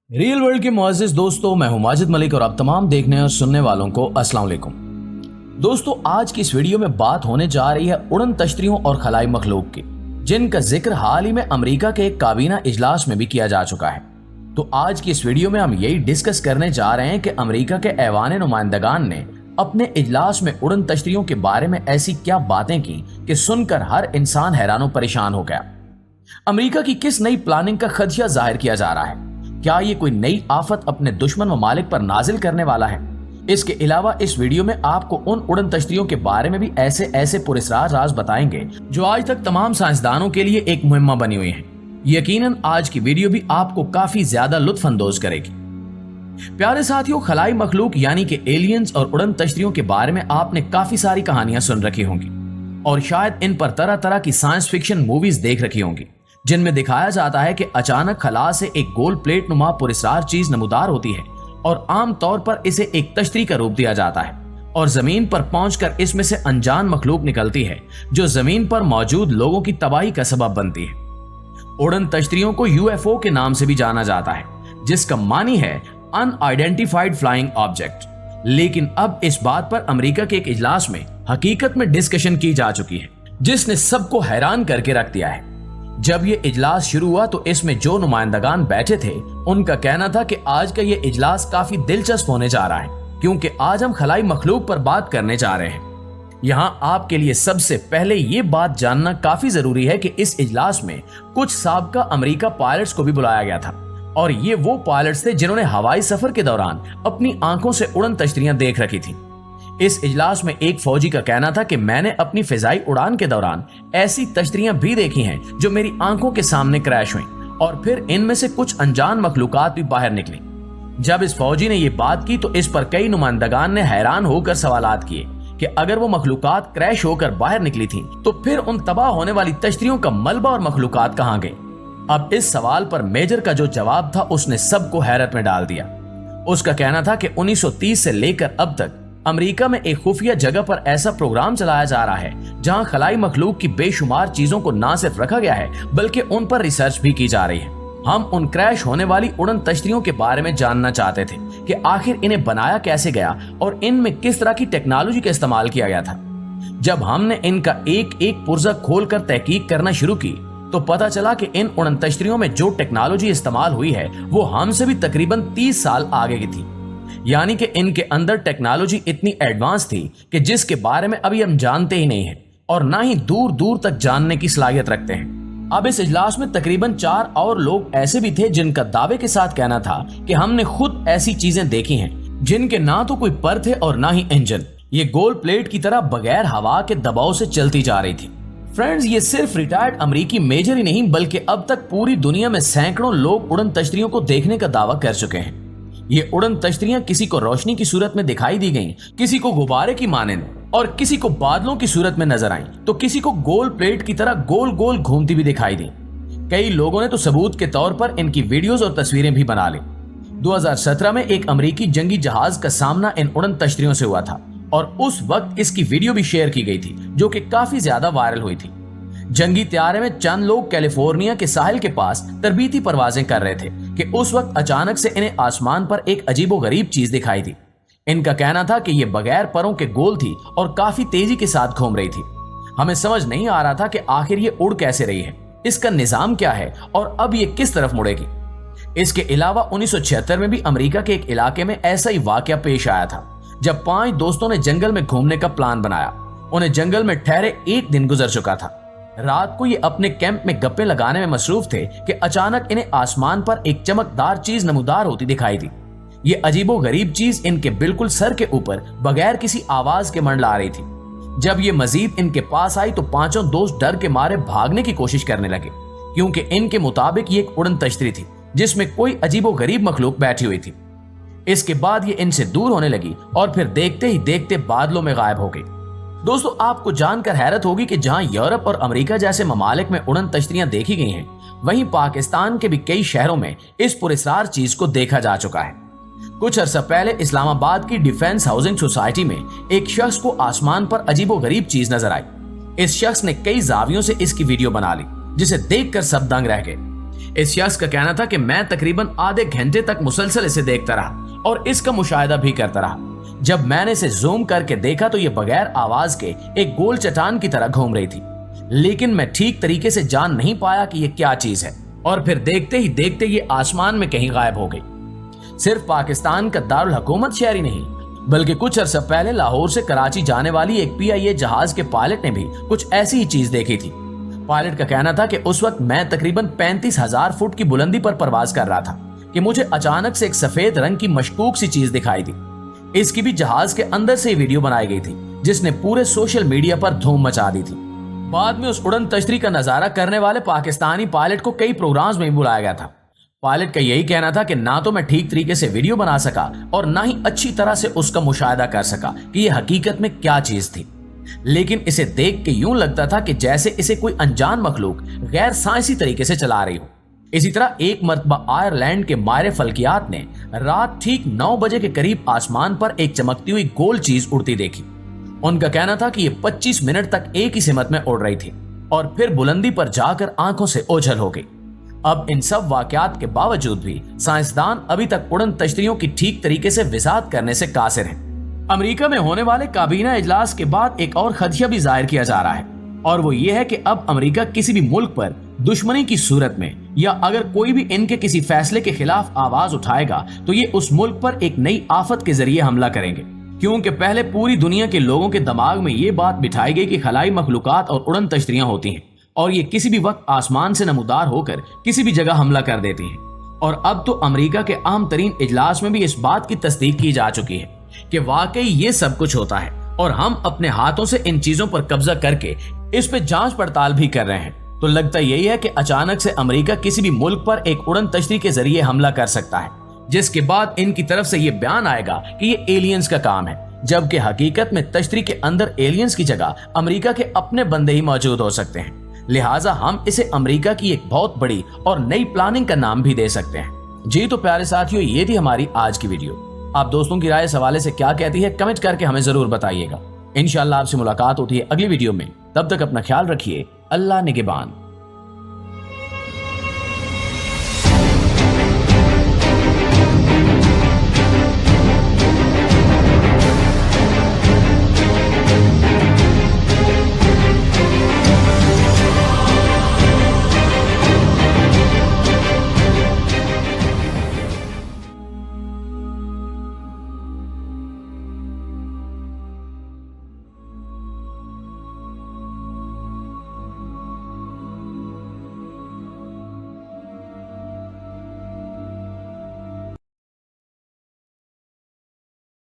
Real world के मुअज़्ज़िज़ दोस्तों, मैं हूं माजिद मलिक और आप तमाम देखने और सुनने वालों को अस्सलाम वालेकुम। दोस्तों, आज की इस वीडियो में बात होने जा रही है उड़न तश्तरियों और खलाई मखलूक की, जिनका जिक्र हाल ही में अमेरिका के एक काबीना इजलास में भी किया जा चुका है। तो आज की इस वीडियो में हम यही डिस्कस करने जा रहे हैं कि अमेरिका के ऐवान नुमाइंदगान ने अपने इजलास में उड़न तश्तरियों के बारे में ऐसी क्या बातें की कि सुनकर हर इंसान हैरान परेशान हो गया। अमेरिका की किस नई प्लानिंग का खदशा जाहिर किया जा रहा है? क्या ये कोई नई आफत अपने दुश्मन ममालिक पर नाजिल करने वाला है? इसके अलावा इस वीडियो में आपको उन उड़न तश्तरियों के बारे में भी ऐसे पुरस्रार राज बताएंगे जो आज तक तमाम साइंसदानों के लिए एक मुहिम्मा बनी हुई है। यकीनन आज की वीडियो भी आपको काफी ज्यादा लुत्फ अंदोज करेगी। प्यारे साथियों, खलाई मखलूक यानी कि एलियंस और उड़न तश्तरियों के बारे में आपने काफी सारी कहानियां सुन रखी होंगी और शायद इन पर तरह तरह की साइंस फिक्शन मूवीज देख रखी होंगी, जिनमें दिखाया जाता है कि अचानक खला से एक गोल प्लेट नुमा पुरस्रार चीज नमूदार होती है और आम तौर पर इसे एक तश्तरी का रूप दिया जाता है और जमीन पर पहुंचकर इसमें से अनजान मखलूक निकलती है जो जमीन पर मौजूद लोगों की तबाही का सबब बनती है। उड़न तश्तरियों को यूएफओ के नाम से भी जाना जाता है, जिसका मानी है अनआइडेंटिफाइड फ्लाइंग ऑब्जेक्ट। लेकिन अब इस बात पर अमेरिका के एक इजलास में हकीकत में डिस्कशन की जा चुकी है, जिसने सबको हैरान करके रख दिया है। जब ये इजलास शुरू हुआ तो इसमें जो नुमाइंदगान बैठे थे उनका कहना था कि आज का ये इजलास काफी दिलचस्प होने जा रहा है, क्योंकि आज हम खलाई मखलूक पर बात करने जा रहे हैं। यहाँ आपके लिए सबसे पहले ये बात जानना काफी जरूरी है कि इस इजलास में कुछ साबका अमेरिका पायलट्स को भी बुलाया गया था और ये वो पायलट्स थे जिन्होंने हवाई सफर के दौरान अपनी आंखों से उड़न तश्तरियां देख रखी थी। इस इजलास में एक फौजी का कहना था कि मैंने अपनी फिजाई उड़ान के दौरान ऐसी तश्तरियां भी देखी हैं जो मेरी आंखों के सामने क्रैश हुई और फिर इनमें से कुछ अनजान मखलूकात भी बाहर निकली। जब इस फौजी ने ये बात की तो इस पर कई नुमाइंदगान ने हैरान होकर सवालात किए कि अगर वो मखलूकात क्रैश होकर बाहर निकली थी तो फिर उन तबाह होने वाली तश्तरियों का मलबा और मखलूकात कहाँ गए। अब इस सवाल पर मेजर का जो जवाब था उसने सबको हैरत में डाल दिया। उसका कहना था कि 1930 से लेकर अब तक अमेरिका में एक खुफिया जगह पर ऐसा प्रोग्राम चलाया जा रहा है जहां खलाई मखलूक की बेशुमार चीजों को ना सिर्फ रखा गया है बल्कि उन पर रिसर्च भी की जा रही है। हम उन क्रैश होने वाली उड़न तश्तरियों के बारे में जानना चाहते थे कि आखिर इन्हें बनाया कैसे गया और इनमें किस तरह की टेक्नोलॉजी का इस्तेमाल किया गया था। जब हमने इनका एक एक पुर्जा खोलकर तहकीक करना शुरू की तो पता चला कि इन उड़न तश्तरियों में जो टेक्नोलॉजी इस्तेमाल हुई है वो हमसे भी तकरीबन 30 साल आगे की थी। यानी कि इनके अंदर टेक्नोलॉजी इतनी एडवांस थी कि जिसके बारे में अभी हम जानते ही नहीं हैं और ना ही दूर दूर तक जानने की सलाहियत रखते हैं। अब इस इजलास में तकरीबन 4 और लोग ऐसे भी थे जिनका दावे के साथ कहना था कि हमने खुद ऐसी चीजें देखी हैं जिनके ना तो कोई पर थे और ना ही इंजन। ये गोल प्लेट की तरह बगैर हवा के दबाव से चलती जा रही थी। फ्रेंड्स, ये सिर्फ रिटायर्ड अमेरिकी मेजर ही नहीं बल्कि अब तक पूरी दुनिया में सैकड़ों लोग उड़न तश्तरियों को देखने का दावा कर चुके हैं। ये उड़न तश्तरियां किसी को रोशनी की सूरत में दिखाई दी गईं, किसी को गुब्बारे की मानंद और किसी को बादलों की सूरत में नजर आईं, तो किसी को गोल प्लेट की तरह गोल गोल घूमती भी दिखाई दी। कई लोगों ने तो सबूत के तौर पर इनकी वीडियोस और तस्वीरें भी बना ली। 2017 में एक अमेरिकी जंगी जहाज का सामना इन उड़न तश्तरियों से हुआ था और उस वक्त इसकी वीडियो भी शेयर की गई थी जो कि काफी ज्यादा वायरल हुई थी। जंगी त्यारे में चंद लोग कैलिफोर्निया के साहिल के पास तरबीती परवाजें कर रहे थे कि उस वक्त अचानक से इन्हें आसमान पर एक अजीबोगरीब चीज दिखाई दी। इनका कहना था कि यह बगैर परों के गोल थी और काफी तेजी के साथ घूम रही थी। हमें समझ नहीं आ रहा था कि आखिर ये उड़ कैसे रही है, इसका निजाम क्या है और अब ये किस तरफ मुड़ेगी। इसके अलावा 1976 में भी अमेरिका के एक इलाके में ऐसा ही वाकया पेश आया था जब 5 दोस्तों ने जंगल में घूमने का प्लान बनाया। उन्हें जंगल में ठहरे 1 दिन गुजर चुका था। रात को ये अपने कैंप में गप्पे लगाने में मसरूफ थे कि अचानक इन्हें आसमान पर एक चमकदार चीज नमूदार होती दिखाई दी। ये अजीबो गरीब चीज इनके बिल्कुल सर के ऊपर बगैर किसी आवाज के मंडला रही थी। जब ये मजीद इनके पास आई तो 5 दोस्त डर के मारे भागने की कोशिश करने लगे, क्योंकि इनके मुताबिक ये एक उड़न तश्तरी थी जिसमें कोई अजीबो गरीब मखलूक बैठी हुई थी। इसके बाद ये इनसे दूर होने लगी और फिर देखते ही देखते बादलों में गायब हो गई। दोस्तों, आपको जानकर हैरत होगी कि जहां यूरोप और अमेरिका जैसे ममालिक में उड़न तश्तरियां देखी गई हैं, वहीं पाकिस्तान के भी कई शहरों में इस पुरस्कार चीज को देखा जा चुका है। कुछ अर्सा पहले इस्लामाबाद की डिफेंस हाउसिंग सोसाइटी में एक शख्स को आसमान पर अजीबोगरीब चीज नजर आई। इस शख्स ने कई जावियों से इसकी वीडियो बना ली जिसे देखकर सब दंग रह गए। इस शख्स का कहना था कि मैं तकरीबन आधे घंटे तक मुसलसल इसे देखता रहा और इसका मुशाहिदा भी करता रहा। जब मैंने इसे जूम करके देखा तो ये बगैर आवाज के एक गोल चट्टान की तरह घूम रही थी, लेकिन मैं ठीक तरीके से जान नहीं पाया कि ये क्या चीज है, और फिर देखते ही देखते ये आसमान में कहीं गायब हो गई। सिर्फ पाकिस्तान का दारुल हुकूमत शहर ही नहीं, बल्कि कुछ अर्सा पहले लाहौर से कराची जाने वाली एक PIA जहाज के पायलट ने भी कुछ ऐसी ही चीज देखी थी। पायलट का कहना था कि उस वक्त मैं तकरीबन 35,000 फुट की बुलंदी पर परवाज कर रहा था कि मुझे अचानक से एक सफेद रंग की मशकूक सी चीज दिखाई दी। इसकी भी जहाज के अंदर से वीडियो बनाई गई थी, जिसने पूरे सोशल मीडिया पर धूम मचा दी थी। बाद में उस उड़न तश्तरी का नजारा करने वाले पाकिस्तानी पायलट को कई प्रोग्राम्स में बुलाया गया था। पायलट का यही कहना था कि ना तो मैं ठीक तरीके से वीडियो बना सका और ना ही अच्छी तरह से उसका मुशाहिदा कर सका कि यह हकीकत में क्या चीज थी, लेकिन इसे देख के यूं लगता था कि जैसे इसे कोई अनजान मखलूक गैर साइंसी तरीके से चला रही हो। इसी तरह एक मर्तबा आयरलैंड के माहिर फल्कियात ने रात ठीक 9 बजे के करीब आसमान पर एक चमकती हुई गोल चीज उड़ती देखी। उनका कहना था कि यह 25 मिनट तक एक ही सिमत में उड़ रही थी और फिर बुलंदी पर जाकर आंखों से ओझल हो गई। अब इन सब वाकयात के बावजूद भी साइंसदान अभी तक उड़न तश्तरियों की ठीक तरीके से विजात करने से कासिर हैं। अमेरिका में होने वाले काबीना इजलास के बाद एक और खदशा भी जाहिर किया जा रहा है, और वो ये है कि अब अमेरिका किसी भी मुल्क पर दुश्मनी की सूरत में या अगर कोई भी इनके किसी फैसले के खिलाफ आवाज उठाएगा तो ये उस मुल्क पर एक नई आफत के जरिए हमला करेंगे, क्योंकि पहले पूरी दुनिया के लोगों के दिमाग में ये बात बिठाई गई कि खलाई मखलूकात और उड़न तश्तरियां होती हैं और ये किसी भी वक्त आसमान से नमूदार होकर किसी भी जगह हमला कर देती हैं। और अब तो अमेरिका के अहम तरीन इजलास में भी इस बात की तस्दीक की जा चुकी है कि वाकई ये सब कुछ होता है और हम अपने हाथों से इन चीजों पर कब्जा करके इस पे जांच पड़ताल भी कर रहे हैं। तो लगता यही है कि अचानक से अमेरिका किसी भी मुल्क पर एक उड़न तश्तरी के जरिए हमला कर सकता है, जिसके बाद इनकी तरफ से ये बयान आएगा कि ये एलियंस का काम है, जबकि हकीकत में तश्तरी के अंदर एलियंस की जगह अमेरिका के अपने बंदे ही मौजूद हो सकते हैं। लिहाजा हम इसे अमेरिका की एक बहुत बड़ी और नई प्लानिंग का नाम भी दे सकते हैं। जी तो प्यारे साथियों, ये थी हमारी आज की वीडियो। आप दोस्तों की राय इस हवाले से क्या कहती है, कमेंट करके हमें जरूर बताइएगा। इंशाअल्लाह आपसे मुलाकात होती है अगली वीडियो में। तब तक अपना ख्याल रखिए। अल्लाह निगहबान।